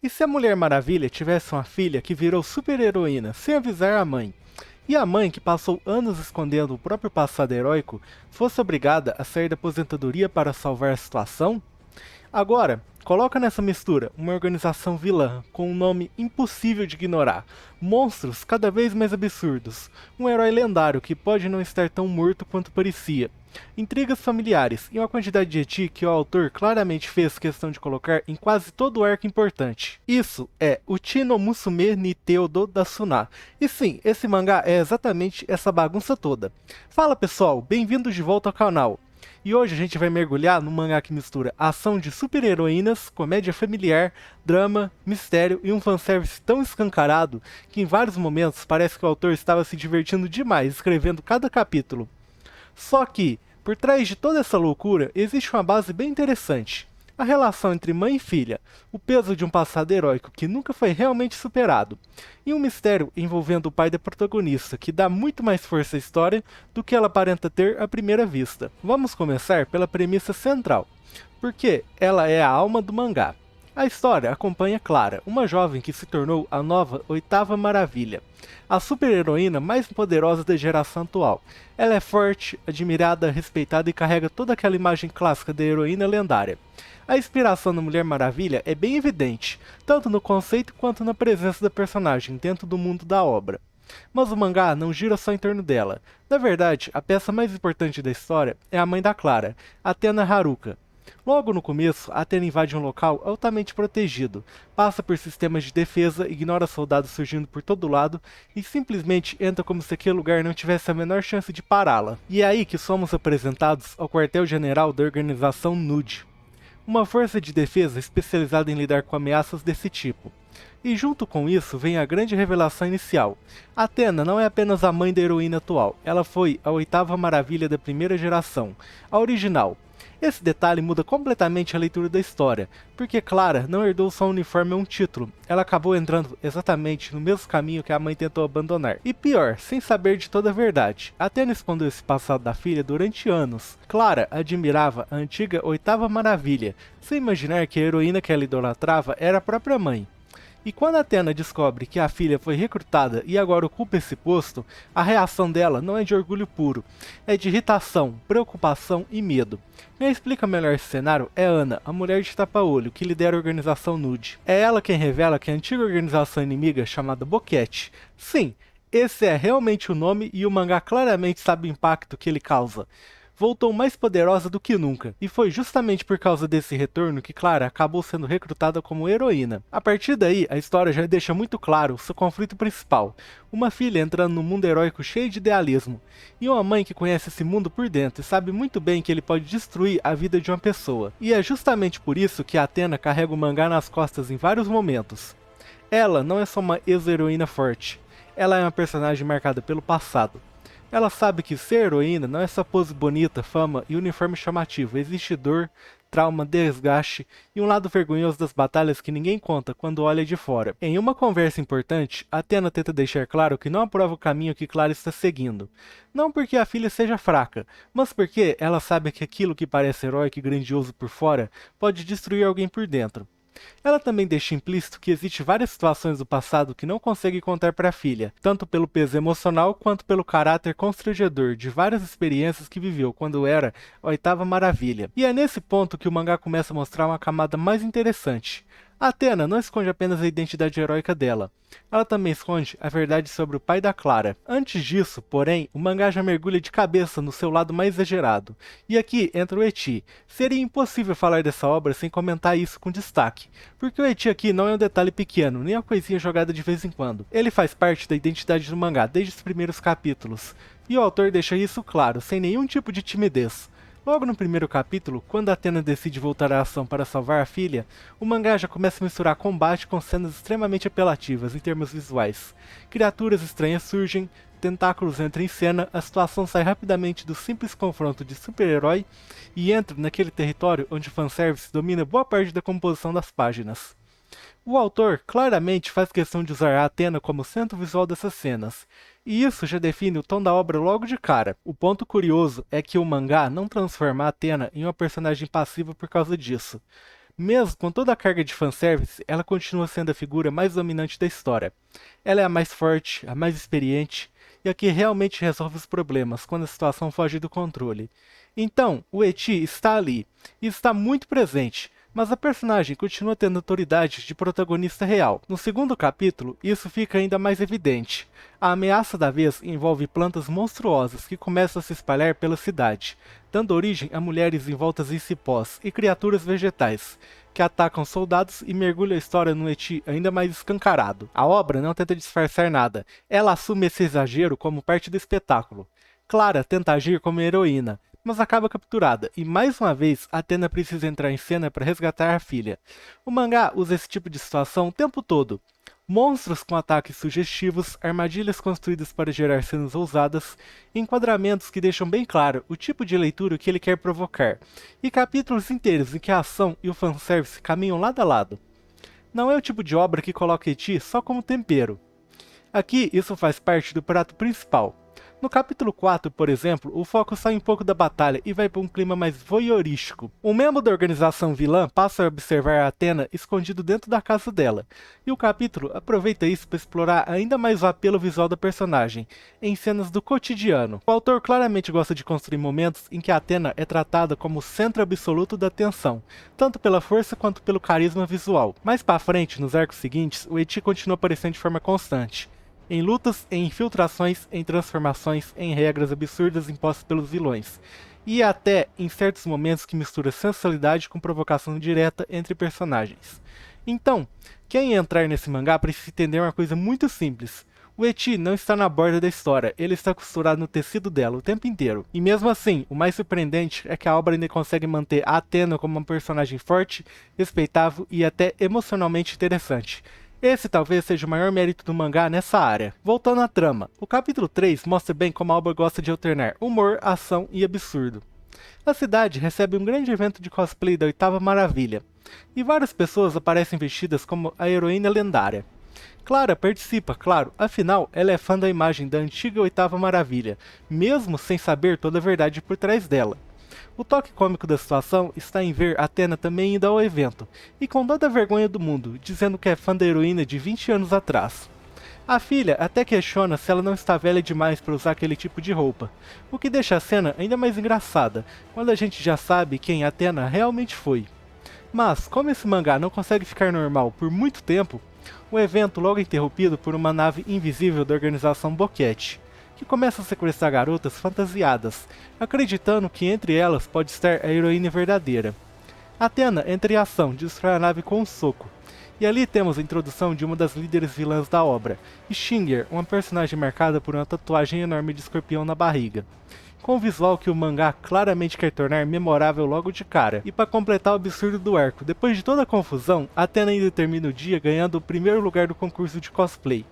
E se a Mulher Maravilha tivesse uma filha que virou super-heroína sem avisar a mãe, e a mãe, que passou anos escondendo o próprio passado heróico, fosse obrigada a sair da aposentadoria para salvar a situação? Agora, coloca nessa mistura uma organização vilã com um nome impossível de ignorar, monstros cada vez mais absurdos, um herói lendário que pode não estar tão morto quanto parecia, intrigas familiares e uma quantidade de eti que o autor claramente fez questão de colocar em quase todo o arco importante. Isso é Uchi no Musume ni Teudo da Suna. E sim, esse mangá é exatamente essa bagunça toda. Fala pessoal, bem-vindos de volta ao canal. E hoje a gente vai mergulhar num mangá que mistura ação de super-heroínas, comédia familiar, drama, mistério e um fanservice tão escancarado que em vários momentos parece que o autor estava se divertindo demais escrevendo cada capítulo. Só que, por trás de toda essa loucura, existe uma base bem interessante. A relação entre mãe e filha, o peso de um passado heróico que nunca foi realmente superado, e um mistério envolvendo o pai da protagonista, que dá muito mais força à história do que ela aparenta ter à primeira vista. Vamos começar pela premissa central, porque ela é a alma do mangá. A história acompanha Clara, uma jovem que se tornou a nova Oitava Maravilha, a super-heroína mais poderosa da geração atual. Ela é forte, admirada, respeitada e carrega toda aquela imagem clássica da heroína lendária. A inspiração na Mulher Maravilha é bem evidente, tanto no conceito quanto na presença da personagem dentro do mundo da obra. Mas o mangá não gira só em torno dela. Na verdade, a peça mais importante da história é a mãe da Clara, Athena Haruka. Logo no começo, Athena invade um local altamente protegido, passa por sistemas de defesa, ignora soldados surgindo por todo lado e simplesmente entra como se aquele lugar não tivesse a menor chance de pará-la. E é aí que somos apresentados ao quartel-general da organização NUD, uma força de defesa especializada em lidar com ameaças desse tipo. E junto com isso vem a grande revelação inicial. Athena não é apenas a mãe da heroína atual, ela foi a oitava maravilha da primeira geração, a original. Esse detalhe muda completamente a leitura da história, porque Clara não herdou só um uniforme ou um título, ela acabou entrando exatamente no mesmo caminho que a mãe tentou abandonar. E pior, sem saber de toda a verdade. Athena escondeu esse passado da filha durante anos. Clara admirava a antiga Oitava Maravilha, sem imaginar que a heroína que ela idolatrava era a própria mãe. E quando Athena descobre que a filha foi recrutada e agora ocupa esse posto, a reação dela não é de orgulho puro, é de irritação, preocupação e medo. Quem explica melhor esse cenário é Ana, a mulher de tapa-olho, que lidera a organização NUD. É ela quem revela que a antiga organização inimiga, chamada Boquete, sim, esse é realmente o nome e o mangá claramente sabe o impacto que ele causa. Voltou mais poderosa do que nunca, e foi justamente por causa desse retorno que Clara acabou sendo recrutada como heroína. A partir daí, a história já deixa muito claro o seu conflito principal, uma filha entrando num mundo heróico cheio de idealismo, e uma mãe que conhece esse mundo por dentro e sabe muito bem que ele pode destruir a vida de uma pessoa. E é justamente por isso que a Athena carrega o mangá nas costas em vários momentos. Ela não é só uma ex-heroína forte, ela é uma personagem marcada pelo passado. Ela sabe que ser heroína não é só pose bonita, fama e uniforme chamativo, existe dor, trauma, desgaste e um lado vergonhoso das batalhas que ninguém conta quando olha de fora. Em uma conversa importante, Athena tenta deixar claro que não aprova o caminho que Clara está seguindo. Não porque a filha seja fraca, mas porque ela sabe que aquilo que parece heróico e grandioso por fora pode destruir alguém por dentro. Ela também deixa implícito que existe várias situações do passado que não consegue contar para a filha, tanto pelo peso emocional quanto pelo caráter constrangedor de várias experiências que viveu quando era a oitava maravilha. E é nesse ponto que o mangá começa a mostrar uma camada mais interessante. A Athena não esconde apenas a identidade heróica dela, ela também esconde a verdade sobre o pai da Clara. Antes disso, porém, o mangá já mergulha de cabeça no seu lado mais exagerado. E aqui entra o eti. Seria impossível falar dessa obra sem comentar isso com destaque, porque o eti aqui não é um detalhe pequeno, nem uma coisinha jogada de vez em quando. Ele faz parte da identidade do mangá desde os primeiros capítulos, e o autor deixa isso claro, sem nenhum tipo de timidez. Logo no primeiro capítulo, quando Athena decide voltar à ação para salvar a filha, o mangá já começa a misturar combate com cenas extremamente apelativas em termos visuais. Criaturas estranhas surgem, tentáculos entram em cena, a situação sai rapidamente do simples confronto de super-herói e entra naquele território onde o fanservice domina boa parte da composição das páginas. O autor claramente faz questão de usar a Athena como centro visual dessas cenas, e isso já define o tom da obra logo de cara. O ponto curioso é que o mangá não transforma a Athena em uma personagem passiva por causa disso. Mesmo com toda a carga de fanservice, ela continua sendo a figura mais dominante da história. Ela é a mais forte, a mais experiente, e a que realmente resolve os problemas quando a situação foge do controle. Então, o Eti está ali, e está muito presente, mas a personagem continua tendo autoridade de protagonista real. No segundo capítulo, isso fica ainda mais evidente. A ameaça da vez envolve plantas monstruosas que começam a se espalhar pela cidade, dando origem a mulheres envoltas em cipós e criaturas vegetais, que atacam soldados e mergulham a história num eti ainda mais escancarado. A obra não tenta disfarçar nada, ela assume esse exagero como parte do espetáculo. Clara tenta agir como heroína, mas acaba capturada, e mais uma vez Athena precisa entrar em cena para resgatar a filha. O mangá usa esse tipo de situação o tempo todo. Monstros com ataques sugestivos, armadilhas construídas para gerar cenas ousadas, enquadramentos que deixam bem claro o tipo de leitura que ele quer provocar, e capítulos inteiros em que a ação e o fanservice caminham lado a lado. Não é o tipo de obra que coloca eti só como tempero. Aqui isso faz parte do prato principal. No capítulo 4, por exemplo, o foco sai um pouco da batalha e vai para um clima mais voyeurístico. Um membro da organização vilã passa a observar a Athena escondido dentro da casa dela, e o capítulo aproveita isso para explorar ainda mais o apelo visual da personagem, em cenas do cotidiano. O autor claramente gosta de construir momentos em que a Athena é tratada como o centro absoluto da atenção, tanto pela força quanto pelo carisma visual. Mais para frente, nos arcos seguintes, o eti continua aparecendo de forma constante. Em lutas, em infiltrações, em transformações, em regras absurdas impostas pelos vilões, e até em certos momentos que mistura sensualidade com provocação direta entre personagens. Então, quem entrar nesse mangá precisa entender uma coisa muito simples. O eti não está na borda da história, ele está costurado no tecido dela o tempo inteiro. E mesmo assim, o mais surpreendente é que a obra ainda consegue manter a Athena como uma personagem forte, respeitável e até emocionalmente interessante. Esse talvez seja o maior mérito do mangá nessa área. Voltando à trama, o capítulo 3 mostra bem como a obra gosta de alternar humor, ação e absurdo. A cidade recebe um grande evento de cosplay da Oitava Maravilha, e várias pessoas aparecem vestidas como a heroína lendária. Clara participa, claro, afinal ela é fã da imagem da antiga Oitava Maravilha, mesmo sem saber toda a verdade por trás dela. O toque cômico da situação está em ver Athena também indo ao evento, e com toda a vergonha do mundo, dizendo que é fã da heroína de 20 anos atrás. A filha até questiona se ela não está velha demais para usar aquele tipo de roupa, o que deixa a cena ainda mais engraçada, quando a gente já sabe quem Athena realmente foi. Mas, como esse mangá não consegue ficar normal por muito tempo, o evento logo é interrompido por uma nave invisível da organização Boquete, que começa a sequestrar garotas fantasiadas, acreditando que entre elas pode estar a heroína verdadeira. Athena entra em ação, destrói a nave com um soco, e ali temos a introdução de uma das líderes vilãs da obra, Stinger, uma personagem marcada por uma tatuagem enorme de escorpião na barriga, com o visual que o mangá claramente quer tornar memorável logo de cara. E para completar o absurdo do arco, depois de toda a confusão, Athena ainda termina o dia ganhando o primeiro lugar do concurso de cosplay.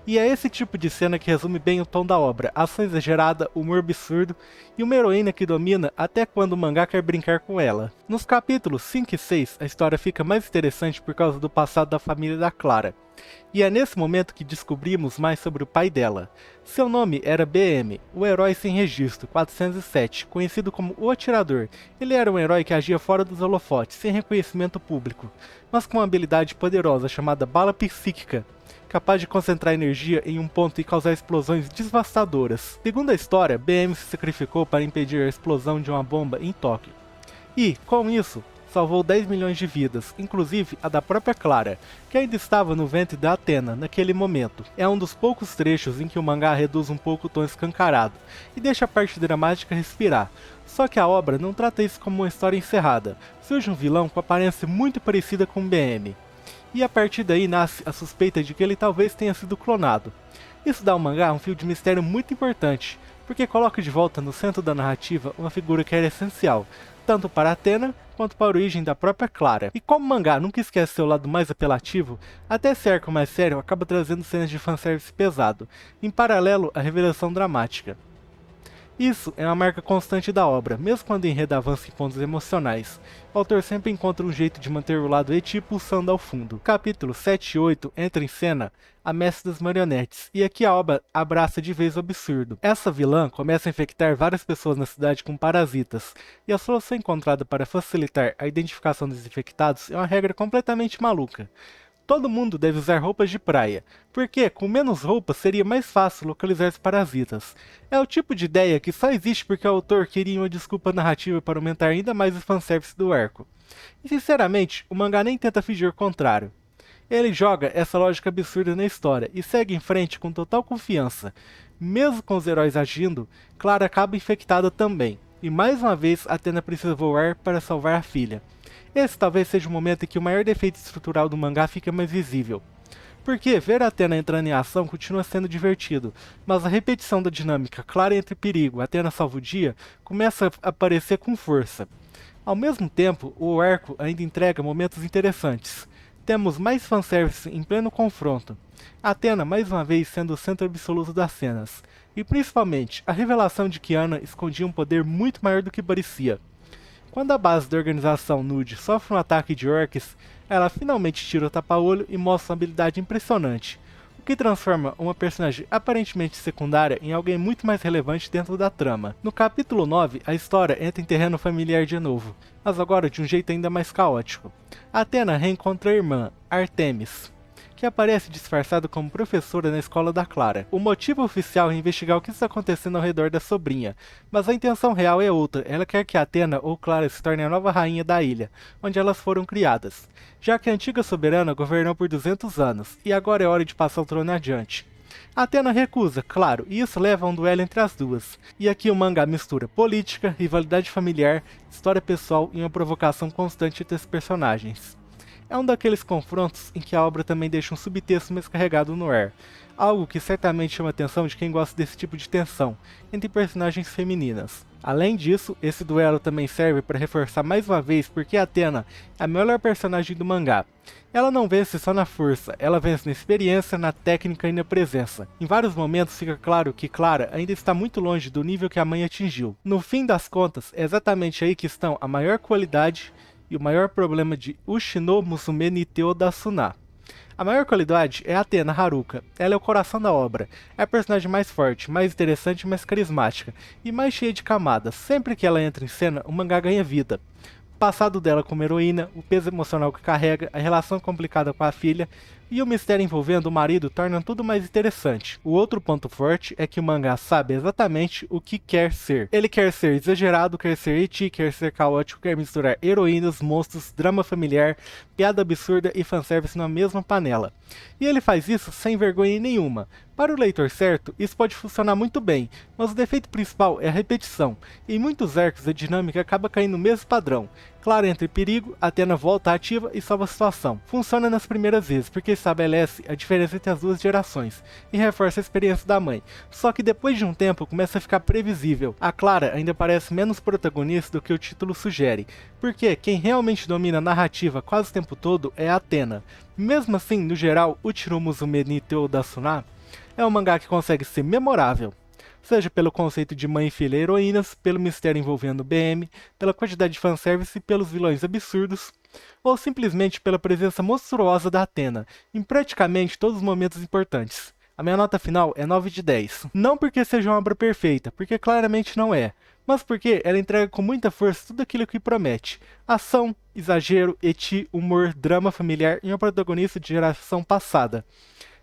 E é esse tipo de cena que resume bem o tom da obra, ação exagerada, humor absurdo e uma heroína que domina até quando o mangá quer brincar com ela. Nos capítulos 5 e 6, a história fica mais interessante por causa do passado da família da Clara. E é nesse momento que descobrimos mais sobre o pai dela. Seu nome era BM, o herói sem registro, 407, conhecido como o Atirador. Ele era um herói que agia fora dos holofotes, sem reconhecimento público, mas com uma habilidade poderosa chamada Bala Psíquica, capaz de concentrar energia em um ponto e causar explosões devastadoras. Segundo a história, BM se sacrificou para impedir a explosão de uma bomba em Tóquio. E, com isso, salvou 10 milhões de vidas, inclusive a da própria Clara, que ainda estava no ventre da Athena naquele momento. É um dos poucos trechos em que o mangá reduz um pouco o tom escancarado e deixa a parte dramática respirar. Só que a obra não trata isso como uma história encerrada. Surge um vilão com aparência muito parecida com BM. E a partir daí nasce a suspeita de que ele talvez tenha sido clonado. Isso dá ao mangá um fio de mistério muito importante, porque coloca de volta no centro da narrativa uma figura que era essencial, tanto para Athena quanto para a origem da própria Clara. E como o mangá nunca esquece seu lado mais apelativo, até esse arco mais sério acaba trazendo cenas de fanservice pesado, em paralelo à revelação dramática. Isso é uma marca constante da obra, mesmo quando o enredo avança em pontos emocionais. O autor sempre encontra um jeito de manter o lado eti pulsando ao fundo. Capítulos 7 e 8 entra em cena a mestre das marionetes, e aqui a obra abraça de vez o absurdo. Essa vilã começa a infectar várias pessoas na cidade com parasitas, e a solução encontrada para facilitar a identificação dos infectados é uma regra completamente maluca. Todo mundo deve usar roupas de praia, porque com menos roupas seria mais fácil localizar os parasitas. É o tipo de ideia que só existe porque o autor queria uma desculpa narrativa para aumentar ainda mais o fanservice do arco. E sinceramente, o mangá nem tenta fingir o contrário. Ele joga essa lógica absurda na história e segue em frente com total confiança. Mesmo com os heróis agindo, Clara acaba infectada também, e mais uma vez Athena precisa voar para salvar a filha. Esse talvez seja o momento em que o maior defeito estrutural do mangá fica mais visível. Porque ver a Athena entrando em ação continua sendo divertido, mas a repetição da dinâmica Clara entra em perigo, Athena salva o dia, começa a aparecer com força. Ao mesmo tempo, o arco ainda entrega momentos interessantes. Temos mais fanservice em pleno confronto. Athena mais uma vez sendo o centro absoluto das cenas. E principalmente, a revelação de que Ana escondia um poder muito maior do que parecia. Quando a base da organização Nude sofre um ataque de orcs, ela finalmente tira o tapa-olho e mostra uma habilidade impressionante, o que transforma uma personagem aparentemente secundária em alguém muito mais relevante dentro da trama. No capítulo 9, a história entra em terreno familiar de novo, mas agora de um jeito ainda mais caótico. Athena reencontra a irmã, Artemis, que aparece disfarçada como professora na escola da Clara. O motivo oficial é investigar o que está acontecendo ao redor da sobrinha, mas a intenção real é outra. Ela quer que Athena ou Clara se tornem a nova rainha da ilha, onde elas foram criadas, já que a antiga soberana governou por 200 anos, e agora é hora de passar o trono adiante. Athena recusa, claro, e isso leva a um duelo entre as duas. E aqui o mangá mistura política, rivalidade familiar, história pessoal e uma provocação constante entre os personagens. É um daqueles confrontos em que a obra também deixa um subtexto mais carregado no ar, algo que certamente chama a atenção de quem gosta desse tipo de tensão entre personagens femininas. Além disso, esse duelo também serve para reforçar mais uma vez porque Athena é a melhor personagem do mangá. Ela não vence só na força, ela vence na experiência, na técnica e na presença. Em vários momentos fica claro que Clara ainda está muito longe do nível que a mãe atingiu. No fim das contas, é exatamente aí que estão a maior qualidade e o maior problema de Ushino Musume Niteo da Suna. A maior qualidade é a Athena Haruka. Ela é o coração da obra. É a personagem mais forte, mais interessante, mais carismática e mais cheia de camadas. Sempre que ela entra em cena, o mangá ganha vida. O passado dela como heroína, o peso emocional que carrega, a relação complicada com a filha e o mistério envolvendo o marido tornam tudo mais interessante. O outro ponto forte é que o mangá sabe exatamente o que quer ser. Ele quer ser exagerado, quer ser eti, quer ser caótico, quer misturar heroínas, monstros, drama familiar, piada absurda e fanservice na mesma panela. E ele faz isso sem vergonha nenhuma. Para o leitor certo, isso pode funcionar muito bem, mas o defeito principal é a repetição. Em muitos arcos a dinâmica acaba caindo no mesmo padrão. Clara entra em perigo, Athena volta ativa e salva a situação. Funciona nas primeiras vezes, porque estabelece a diferença entre as duas gerações e reforça a experiência da mãe. Só que depois de um tempo começa a ficar previsível. A Clara ainda parece menos protagonista do que o título sugere, porque quem realmente domina a narrativa quase o tempo todo é a Athena. Mesmo assim, no geral, Uchiro Musume Niteo da Suna é um mangá que consegue ser memorável, seja pelo conceito de mãe e filha heroínas, pelo mistério envolvendo o BM, pela quantidade de fanservice e pelos vilões absurdos, ou simplesmente pela presença monstruosa da Athena em praticamente todos os momentos importantes. A minha nota final é 9 de 10. Não porque seja uma obra perfeita, porque claramente não é, mas porque ela entrega com muita força tudo aquilo que promete. Ação, exagero, eti, humor, drama familiar e uma protagonista de geração passada,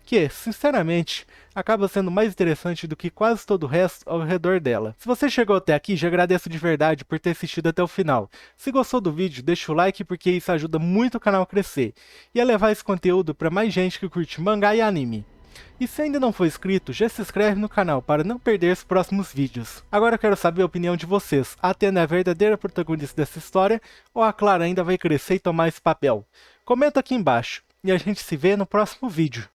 que, sinceramente, acaba sendo mais interessante do que quase todo o resto ao redor dela. Se você chegou até aqui, já agradeço de verdade por ter assistido até o final. Se gostou do vídeo, deixa o like porque isso ajuda muito o canal a crescer e a levar esse conteúdo para mais gente que curte mangá e anime. E se ainda não for inscrito, já se inscreve no canal para não perder os próximos vídeos. Agora eu quero saber a opinião de vocês. A Athena é a verdadeira protagonista dessa história ou a Clara ainda vai crescer e tomar esse papel? Comenta aqui embaixo e a gente se vê no próximo vídeo.